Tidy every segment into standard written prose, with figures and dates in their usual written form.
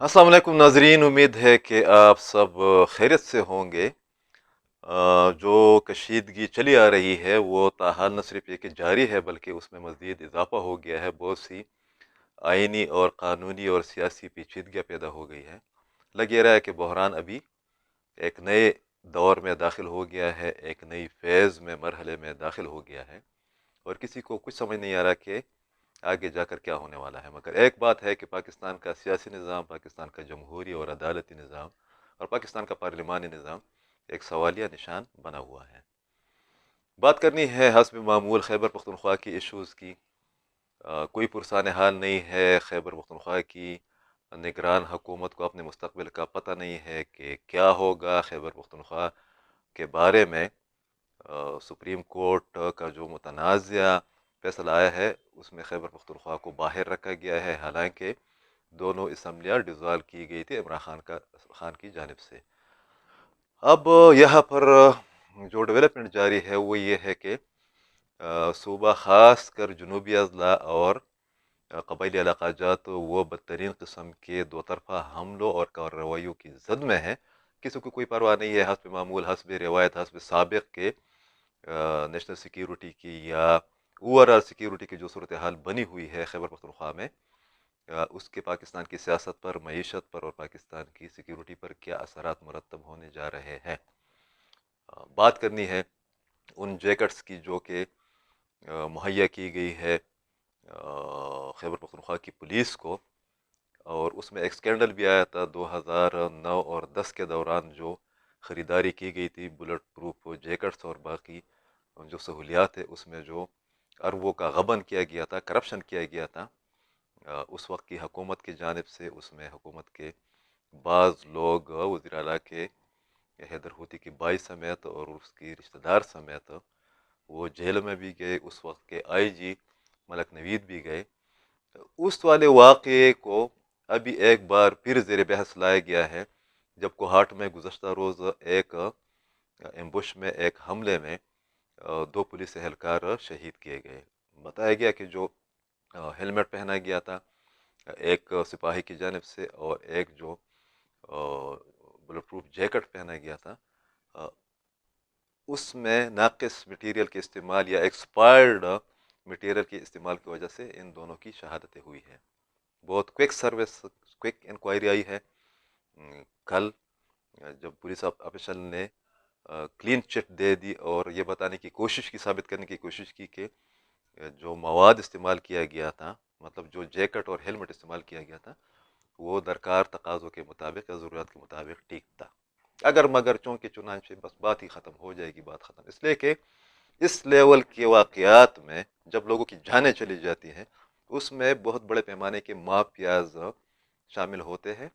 अस्सलाम वालेकुम नाजरीन, उम्मीद है कि आप सब खैरियत से होंगे। जो कशीदगी चली आ रही है वो ताहाल न सिर्फ ये कि जारी है बल्कि उसमें मज़ीद इजाफा हो गया है। बहुत सी आइनी और क़ानूनी और सियासी पेचीदगियाँ पैदा हो गई है। लग ये रहा है कि बहरान अभी एक नए दौर में दाखिल हो गया है, एक नई फेज़ में मरहले में दाखिल हो गया है और किसी को कुछ समझ नहीं आ रहा कि आगे जाकर क्या होने वाला है। मगर एक बात है कि पाकिस्तान का सियासी निज़ाम, पाकिस्तान का जमहूरी और अदालती निज़ाम और पाकिस्तान का पार्लिमानी निज़ाम एक सवालिया निशान बना हुआ है। बात करनी है हस्ब मामूल खैबर पख्तूनख्वा की इशूज़ की। कोई पुरसान हाल नहीं है। खैबर पख्तूनख्वा की निगरान हुकूमत को अपने मुस्तकबिल का पता नहीं है कि क्या होगा। खैबर पख्तूनख्वा के बारे में सुप्रीम कोर्ट का जो मुतनाज़ा फैसला आया है उसमें खैबर पख्तूनख्वा को बाहर रखा गया है। हालांकि दोनों असम्बलियाँ डिज़ोल्व की गई थी इमरान खान की जानिब से। अब यहाँ पर जो डेवलपमेंट जारी है वो ये है कि सूबा ख़ास कर जनूबी अजला और कबायली इलाका जात वो बदतरीन किस्म के दो तरफ़ा हमलों और कार्रवाइयों की जद में है। किसी को कोई परवाह नहीं है हस्ब मामूल, हस्ब रिवायत, हस्ब साबिक़ के नेशनल सिक्योरिटी की या ओवरऑल सिक्योरिटी की जो सूरत हाल बनी हुई है खैबर पख्तूनख्वा में, उसके पाकिस्तान की सियासत पर, मईशत पर और पाकिस्तान की सिक्योरिटी पर क्या असरात मुरतब होने जा रहे हैं। बात करनी है उन जैकेट्स की जो कि मुहैया की गई है खैबर पख्तूनख्वा की पुलिस को, और उसमें एक स्कैंडल भी आया था 2009 और 10 के दौरान जो ख़रीदारी की गई थी बुलेट प्रूफ जैकेट्स और बाकी जो सहूलियात है उसमें जो अरबों का गबन किया गया था, करप्शन किया गया था उस वक्त की हुकूमत की जानिब से। उसमें हुकूमत के बाज़ लोग वज़ीर आला के हैदर होती की बाई समेत और उसकी रिश्तेदार समेत वो जेल में भी गए। उस वक्त के आईजी मलक नवीद भी गए। उस वाले वाक़े को अभी एक बार फिर ज़ेर बहस लाया गया है जब कोहाट में गुज़श्ता रोज़ एक एम्बुश में एक हमले में दो पुलिस एहलकार शहीद किए गए। बताया गया कि जो हेलमेट पहना गया था एक सिपाही की जानिब से और एक जो बुलेट प्रूफ जैकेट पहना गया था, अ, उसमें नाकिस मटेरियल के इस्तेमाल या एक्सपायर्ड मटेरियल के इस्तेमाल की वजह से इन दोनों की शहादतें हुई है। बहुत क्विक सर्विस, क्विक इंक्वायरी आई है। कल जब पुलिस ऑफिसर ने क्लीन चिट दे दी और ये बताने की कोशिश की, साबित करने की कोशिश की कि जो मवाद इस्तेमाल किया गया था, मतलब जो जैकेट और हेलमेट इस्तेमाल किया गया था, वो दरकार तकाज़ों के मुताबिक या ज़रूरत के मुताबिक ठीक था। अगर मगर चूँकि चुनांचे बस बात ही ख़त्म हो जाएगी, बात ख़त्म, इसलिए कि इस लेवल के वाक़यात में जब लोगों की जानें चली जाती हैं उसमें बहुत बड़े पैमाने के माफियाज शामिल होते हैं,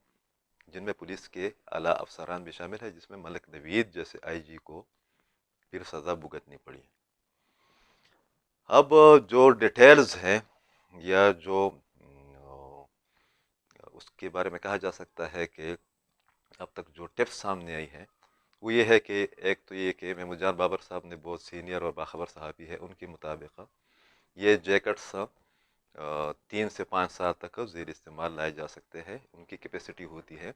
जिनमें पुलिस के आला अफसरान भी शामिल है, जिसमें मलिक नवीद जैसे आईजी को फिर सज़ा भुगतनी पड़ी। अब जो डिटेल्स हैं या जो उसके बारे में कहा जा सकता है कि अब तक जो टिप्स सामने आई है वो ये है कि एक तो ये कि महमूद जान बाबर साहब ने, बहुत सीनियर और बाखबर सहाफ़ी है, उनके मुताबिक ये जैकेट्स 3 से 5 साल तक ज़ेर इस्तेमाल लाए जा सकते हैं। उनकी कैपेसिटी होती है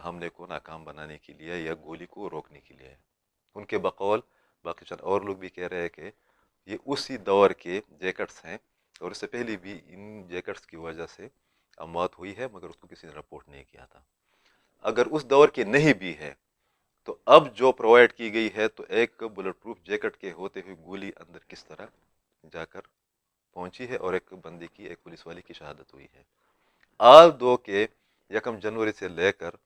हमले को नाकाम बनाने के लिए या गोली को रोकने के लिए। उनके बकौल बाकी चंद और लोग भी कह रहे हैं कि ये उसी दौर के जैकेट्स हैं और इससे पहले भी इन जैकेट्स की वजह से मौत हुई है मगर उसको किसी ने रिपोर्ट नहीं किया था। अगर उस दौर की नहीं भी है तो अब जो प्रोवाइड की गई है, तो एक बुलेट प्रूफ जैकेट के होते हुए गोली अंदर किस तरह जाकर पहुंची है और एक बंदे की, एक पुलिस वाले की शहादत हुई है। आल दो के 1 जनवरी से लेकर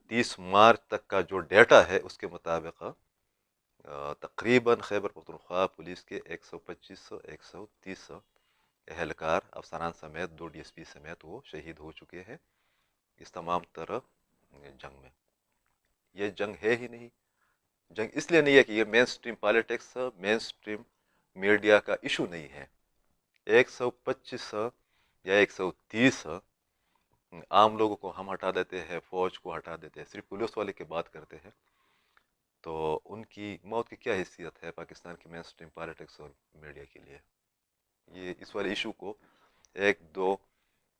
30 मार्च तक का जो डेटा है उसके मुताबिक तकरीबन खैबर पख्तूनख्वा पुलिस के 125 130 एहलकार अफसरान समेत 2 DSP समेत वो शहीद हो चुके हैं इस तमाम तरह जंग में। ये जंग है ही नहीं। जंग इसलिए नहीं है कि ये main stream politics, main stream media का इशू नहीं है। 125 या 130 आम लोगों को हम हटा देते हैं, फौज को हटा देते हैं, सिर्फ पुलिस वाले की बात करते हैं, तो उनकी मौत की क्या हैसियत है पाकिस्तान की मेन स्ट्रीम पॉलिटिक्स और मीडिया के लिए। ये इस वाले इशू को एक दो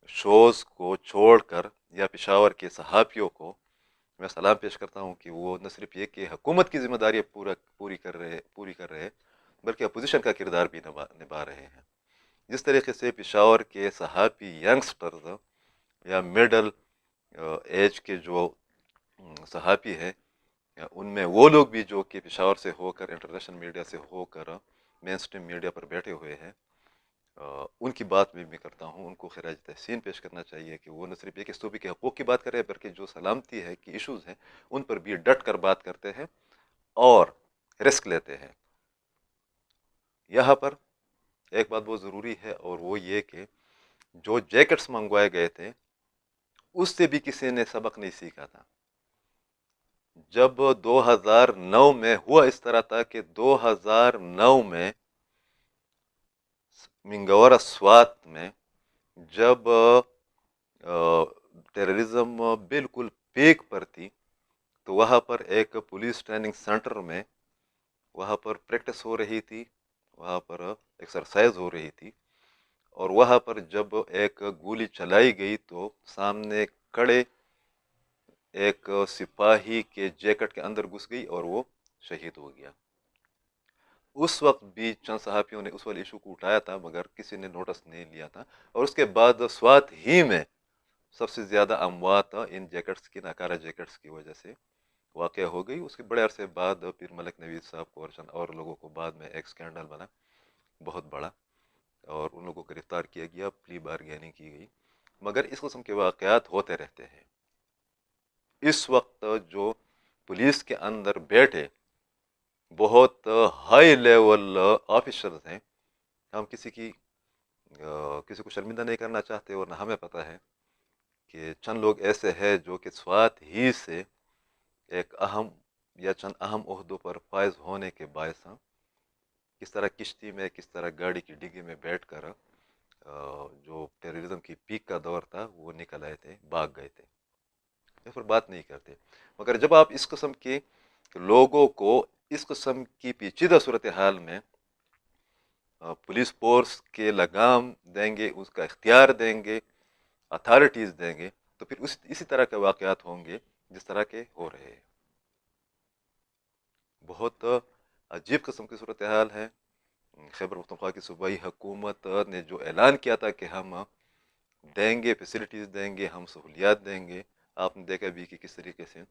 शोज़ को छोड़कर या पेशावर के सहाफ़ियों को मैं सलाम पेश करता हूँ कि वो न सिर्फ ये कि हुकूमत की ज़िम्मेदारी पूरी कर रहे बल्कि अपोजिशन का किरदार भी निभा रहे हैं। जिस तरीके से पेशावर के सहाफ़ी यंगस्टर्स या मिडल एज के जो सहाफ़ी हैं, उनमें वो लोग भी जो कि पेशावर से होकर इंटरनेशनल मीडिया से होकर मेन स्ट्रीम मीडिया पर बैठे हुए हैं, उनकी बात भी मैं करता हूँ। उनको खराज तहसीन पेश करना चाहिए कि वो न सिर्फ ये कि सूबे के हकूक़ की बात करें बल्कि जो सलामती है कि इश्यूज़ हैं उन पर भी डट कर बात करते हैं और रिस्क लेते हैं। यहाँ पर एक बात बहुत ज़रूरी है और वो ये कि जो जैकेट्स मंगवाए गए थे उससे भी किसी ने सबक नहीं सीखा था। जब 2009 में हुआ इस तरह था कि 2009 में मिंगोरा स्वात में जब टेररिज्म बिल्कुल पीक पर थी, तो वहाँ पर एक पुलिस ट्रेनिंग सेंटर में वहाँ पर प्रैक्टिस हो रही थी, वहाँ पर एक्सरसाइज हो रही थी, और वहाँ पर जब एक गोली चलाई गई तो सामने खड़े एक सिपाही के जैकेट के अंदर घुस गई और वो शहीद हो गया। उस वक्त भी चंद सहाफ़ियों ने उस वाले इशू को उठाया था मगर किसी ने नोटिस नहीं लिया था, और उसके बाद स्वात ही में सबसे ज़्यादा अमवात इन जैकेट्स की, नाकारा जैकेट्स की वजह से वाक़या हो गई। उसके बड़े अरसे बाद फिर मलिक नवीद साहब को और चंद और लोगों को बाद में एक स्कैंडल बना बहुत बड़ा, और उन लोगों को गिरफ्तार किया गया, प्ली बारगेनिंग की गई। मगर इस किस्म के वाक़यात होते रहते हैं। इस वक्त जो पुलिस के अंदर बैठे बहुत हाई लेवल ऑफिसर्स हैं, हम किसी को शर्मिंदा नहीं करना चाहते, और हमें पता है कि चंद लोग ऐसे हैं जो कि स्वात ही से एक अहम या चंद अहम ओहदों पर फायज होने के बायस किस तरह किश्ती में, किस तरह गाड़ी की डिग्गी में बैठकर जो टेररिज्म की पीक का दौर था वो निकल आए थे, भाग गए थे, इस पर बात नहीं करते। मगर जब आप इस किस्म के लोगों को इस किस्म की पेचीदा सूरत हाल में पुलिस फोर्स के लगाम देंगे, उसका इख्तियार देंगे, अथॉरिटीज़ देंगे, तो फिर इसी तरह के वाक़यात होंगे जिस तरह के हो रहे हैं। बहुत अजीब किस्म की सूरत हाल है। खैबर पख्तूनख्वा की सूबाई हुकूमत ने जो ऐलान किया था कि हम देंगे, फैसिलिटीज़ देंगे, हम सहूलियात देंगे, आपने देखा भी कि किस तरीके से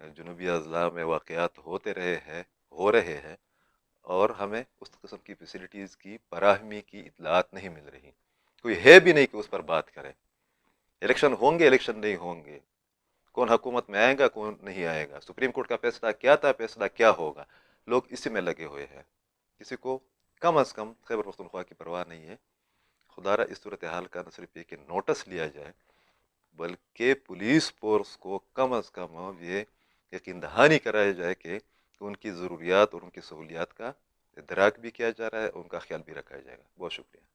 जनूबी अज़लां में वाक़यात हो रहे हैं, और हमें उस किस्म की फैसिलिटीज़ की फराहमी की इत्तलात नहीं मिल रही। कोई है भी नहीं कि उस पर बात करे। इलेक्शन होंगे, इलेक्शन नहीं होंगे, कौन हुकूमत में आएगा, कौन नहीं आएगा, सुप्रीम कोर्ट का फैसला क्या था, फैसला क्या होगा, लोग इसी में लगे हुए हैं। किसी को कम अज़ कम खैबर पख्तूनख्वा की परवाह नहीं है। खुदारा इस सूरत हाल का न सिर्फ ये कि नोटिस लिया जाए, बल्कि पुलिस फोर्स को कम अज़ कम ये यकीन दहानी कराया जाए कि उनकी ज़रूरियात और उनकी सहूलियात का इदराक भी किया जा रहा है, उनका ख्याल भी रखा जाएगा। बहुत शुक्रिया।